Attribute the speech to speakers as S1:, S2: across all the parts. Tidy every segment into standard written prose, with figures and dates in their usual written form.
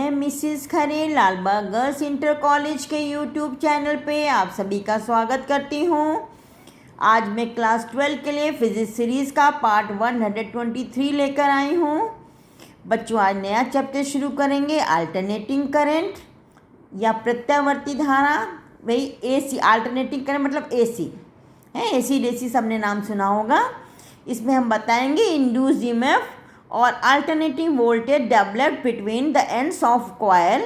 S1: मैं मिसिस खरे Lalbagh girls inter college के YouTube channel पे आप सभी का स्वागत करती हूँ। आज मैं क्लास 12 के लिए फिजिक्स सीरीज़ का पार्ट 123 लेकर आई हूँ। बच्चों, आज नया चैप्टर शुरू करेंगे, अल्टरनेटिंग करंट या प्रत्यावर्ती धारा। वही एसी, अल्टरनेटिंग करंट मतलब एसी है, एसी डीसी सबने नाम सुना होगा। इसमें हम बताएंगे इंड्यूस्ड ईएमएफ और alternating voltage developed between the ends of coil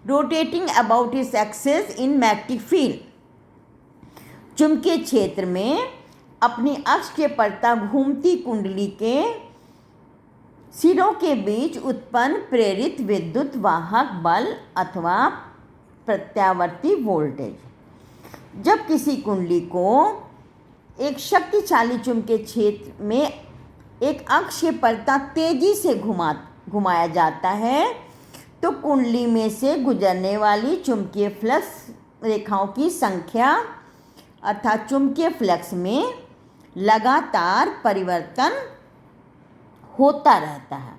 S1: rotating about its axis in magnetic field. चुंबकीय क्षेत्र में अपनी अक्ष के पलटा घूमती कुंडली के सिरों के बीच उत्पन्न प्रेरित विद्युत वाहक बल अथवा प्रत्यावर्ती वोल्टेज। जब किसी कुंडली को एक शक्तिशाली चुंबकीय क्षेत्र में एक अक्ष के पलटा तेजी से घुमाया जाता है तो कुंडली में से गुजरने वाली चुंबकीय फ्लक्स रेखाओं की संख्या अर्थात चुंबकीय फ्लक्स में लगातार परिवर्तन होता रहता है।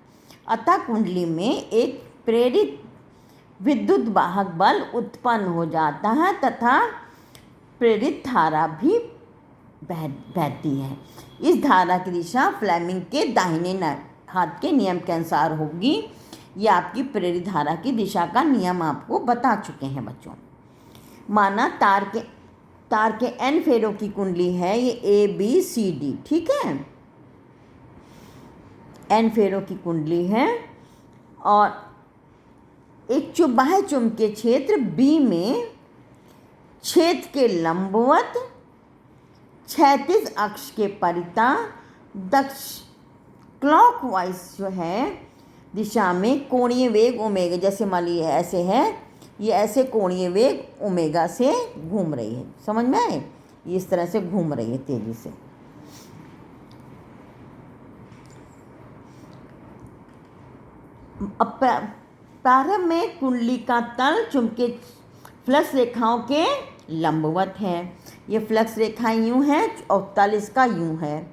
S1: अतः कुंडली में एक प्रेरित विद्युत वाहक बल उत्पन्न हो जाता है तथा प्रेरित धारा भी बहती है। इस धारा की दिशा फ्लेमिंग के दाहिने हाथ के नियम के अनुसार होगी। ये आपकी प्रेरित धारा की दिशा का नियम आपको बता चुके हैं बच्चों। माना तार के एन फेरों की कुंडली है, ये ए बी सी डी, ठीक है, एन फेरों की कुंडली है और एक बाह्य चुंबकीय क्षेत्र बी में छेद के लंबवत क्षैतिज अक्ष के परिता दक्ष क्लॉकवाइज जो है दिशा में कोणीय वेग ओमेगा, जैसे मान लीजिए ऐसे है, ये ऐसे कोणीय वेग ओमेगा से घूम रही है। समझ में आए? ये इस तरह से घूम रही है तेजी से। अब प्रारंभ में कुंडली का तल चुंबकीय फ्लक्स रेखाओं के लंबवत है। ये फ्लक्स रेखाएं यूं है और तल इसका यूं है,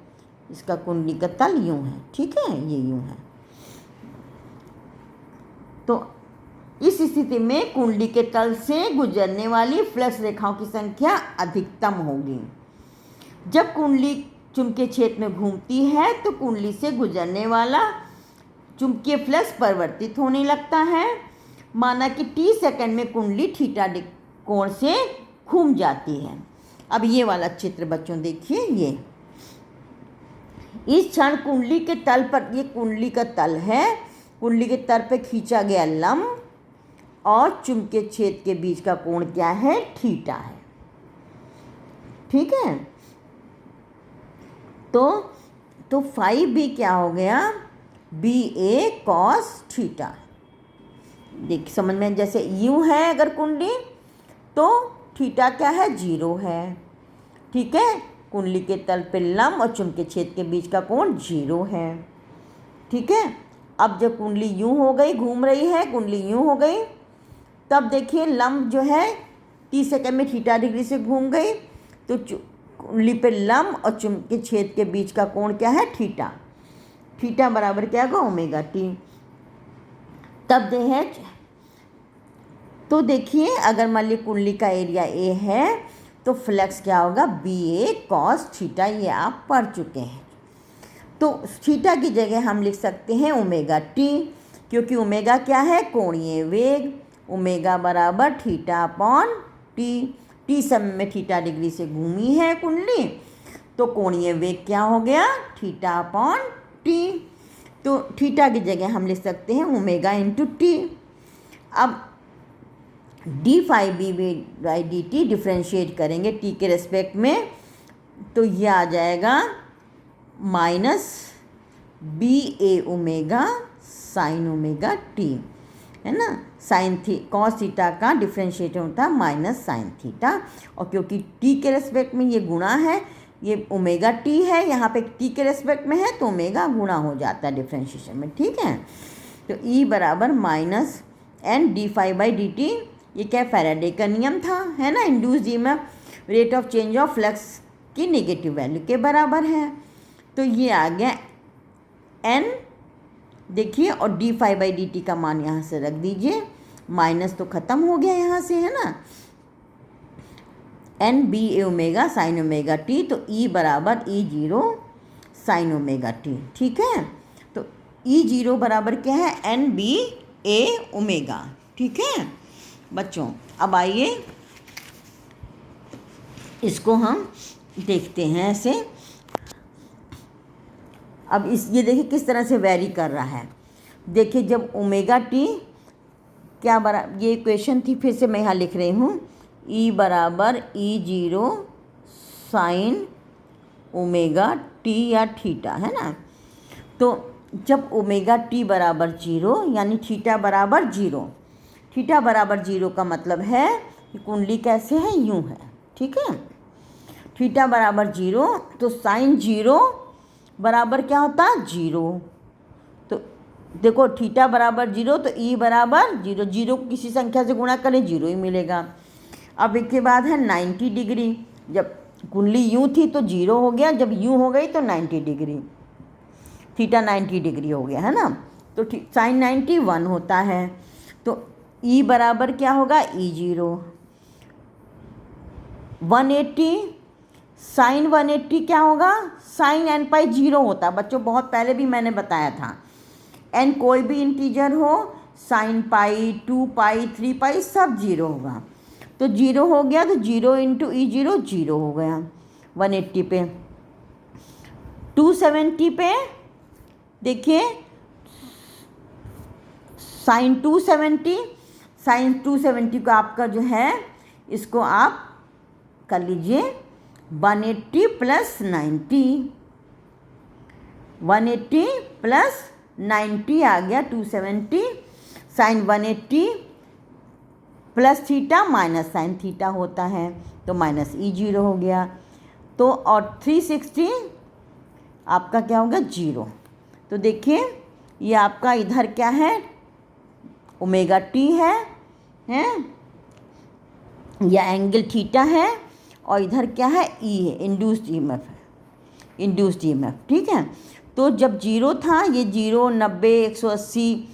S1: इसका कुंडली का तल यूं है, ठीक है, ये यूं है। तो इस स्थिति में कुंडली के तल से गुजरने वाली फ्लक्स रेखाओं की संख्या अधिकतम होगी। जब कुंडली चुंबकीय क्षेत्र में घूमती है तो कुंडली से गुजरने वाला चुंबकीय फ्लक्स परिवर्तित होने लगता है। माना कि t सेकंड में कुंडली थीटा कोण से घूम जाती है। अब ये वाला चित्र बच्चों देखिए, ये इस क्षण कुंडली के तल पर, ये कुंडली का तल है, कुंडली के तल पर खींचा गया लंब और चुंबकीय क्षेत्र के बीच का कोण क्या है? थीटा है, ठीक है। तो फाई भी क्या हो गया? बी ए कॉस थीटा। देख समझ में, जैसे यूं है अगर कुंडली तो थीटा क्या है? 0 है, ठीक है। कुंडली के तल पे लंब और चुंबकीय क्षेत्र के बीच का कोण 0 है, ठीक है। अब जब कुंडली यूं हो गई, घूम रही है, कुंडली यूं हो गई, तब देखिए लंब जो है 30 सेकंड में थीटा डिग्री से घूम गई तो कुंडली पे लंब और चुंबकीय क्षेत्र के बीच का कोण क्या है? थीटा। थीटा बराबर क्या होगा? Omega T. तब दे है, तो देखिए अगर मान ली कुंडली का एरिया ए है तो फ्लक्स क्या होगा? बी ए कॉस थीटा। ये आप पढ़ चुके हैं। तो थीटा की जगह हम लिख सकते हैं ओमेगा टी, क्योंकि ओमेगा क्या है? कोणीय वेग। ओमेगा बराबर थीटा अपॉन टी। टी समय में थीटा डिग्री से घूमी है कुंडली तो कोणीय वेग क्या हो गया? Theta upon t. तो थीटा की जगह हम लिख सकते हैं ओमेगा इंटू टी। अब d phi b by d t differentiate करेंगे टी के रेस्पेक्ट में तो ये आ जाएगा minus b a omega sine omega t, है ना। साइन कॉस थीटा का डिफ्रेंशिएट होता है माइनस साइन थीटा, और क्योंकि टी के रेस्पेक्ट में ये गुणा है, ये ओमेगा टी है, यहाँ पे टी के रेस्पेक्ट में है तो ओमेगा गुणा हो जाता है डिफ्रेंशिएशन में, ठीक है। तो ई बराबर minus n d phi by d t. ये क्या? फैराडे का नियम था, है ना। Induced EMF rate of change of flux की नेगेटिव वैल्यू के बराबर है। तो ये आ गया एन देखिए, और d phi by d t का मान यहाँ से रख दीजिए, माइनस तो ख़त्म हो गया यहाँ से, है ना। N B a omega sine omega T, तो ई बराबर E zero sine omega T, ठीक है। तो ई जीरो बराबर क्या है, एन बी ए ओमेगा, ठीक है बच्चों। अब आइए इसको हम देखते हैं ऐसे। अब ये देखिए किस तरह से वेरी कर रहा है। देखिए जब ओमेगा टी क्या ये इक्वेशन थी, फिर से मैं यहाँ लिख रही हूँ, ई बराबर E zero sine omega T या थीटा, है ना। तो जब ओमेगा टी बराबर जीरो यानी थीटा बराबर जीरो, थीटा बराबर जीरो का मतलब है कि कुंडली कैसे है, यूँ है, ठीक है। थीटा बराबर जीरो, तो साइन जीरो बराबर क्या होता है, जीरो। तो देखो थीटा बराबर जीरो, तो ई बराबर जीरो, जीरो को किसी संख्या से गुणा करें जीरो ही मिलेगा। अब एक के बाद है 90 डिग्री, जब कुंडली यूँ थी तो जीरो हो गया, जब यूँ हो गई तो 90 डिग्री, थीटा 90 डिग्री हो गया, है ना। तो साइन 90 1 होता है, तो ई बराबर क्या होगा, ई जीरो। 180 साइन 180 क्या होगा, साइन एन पाई जीरो होता है बच्चों, बहुत पहले भी मैंने बताया था। एन कोई भी इंटीजर हो, साइन पाई 2 पाई 3 पाई सब जीरो होगा, तो जीरो हो गया, तो zero into E zero zero हो गया 180 पे। 270 पे देखिए साइन 270, साइन 270 को आपका जो है इसको आप कर लीजिए 180 प्लस 90, 180 प्लस 90 आ गया 270, sine 180 plus theta minus sine theta होता है, तो माइनस ई जीरो हो गया। तो और 360 आपका क्या होगा, जीरो। तो देखिए ये आपका इधर क्या है, ओमेगा टी है या एंगल थीटा है, और इधर क्या है, ई है, इंड्यूस्ड ईएमएफ है, इंड्यूस्ड ईएमएफ, ठीक है। तो जब जीरो था, ये 0 90 180,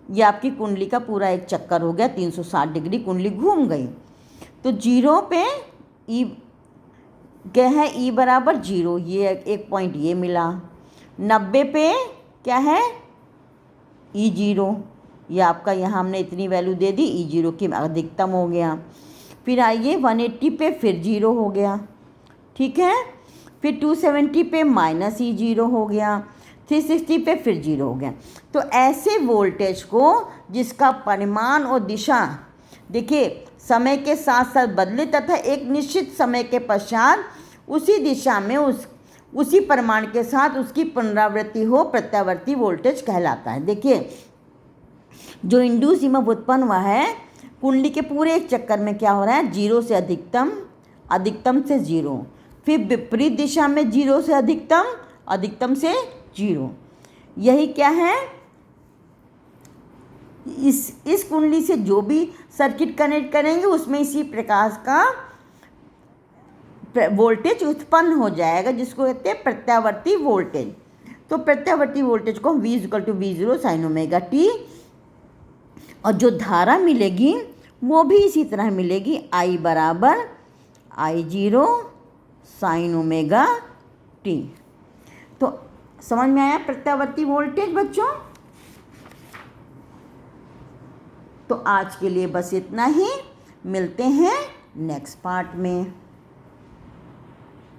S1: ये आपकी कुंडली का पूरा एक चक्कर हो गया, 360 डिग्री कुंडली घूम गई। तो जीरो पे ई क्या है, ई बराबर जीरो, ये एक पॉइंट ये मिला। 90 पे क्या है, ई जीरो, ये आपका यहाँ हमने इतनी वैल्यू दे दी, ई जीरो की अधिकतम हो गया। फिर आइए 180 पे फिर जीरो हो गया, ठीक है। फिर 270 पे माइनस ई जीरो हो गया, 360 पे फिर जीरो हो गया। तो ऐसे वोल्टेज को जिसका परिमाण और दिशा देखिए समय के साथ साथ बदले तथा एक निश्चित समय के पश्चात उसी दिशा में उसी परिमाण के साथ उसकी पुनरावृत्ति हो, प्रत्यावर्ती वोल्टेज कहलाता है। देखिए जो इंड्यूस ईएमएफ उत्पन्न हुआ है कुंडली के पूरे एक चक्कर में क्या हो रहा है, जीरो से अधिकतम, अधिकतम से जीरो, फिर विपरीत दिशा में जीरो से अधिकतम, अधिकतम से जीरो। यही क्या है, इस कुंडली से जो भी सर्किट कनेक्ट करेंगे उसमें इसी प्रकार का वोल्टेज उत्पन्न हो जाएगा, जिसको कहते हैं प्रत्यावर्ती वोल्टेज। तो प्रत्यावर्ती वोल्टेज को हम V=V0 साइन ओमेगा टी, और जो धारा मिलेगी वो भी इसी तरह मिलेगी, I बराबर I0 साइन ओमेगा टी। तो समझ में आया प्रत्यावर्ती वोल्टेज बच्चों। तो आज के लिए बस इतना ही, मिलते हैं नेक्स्ट पार्ट में।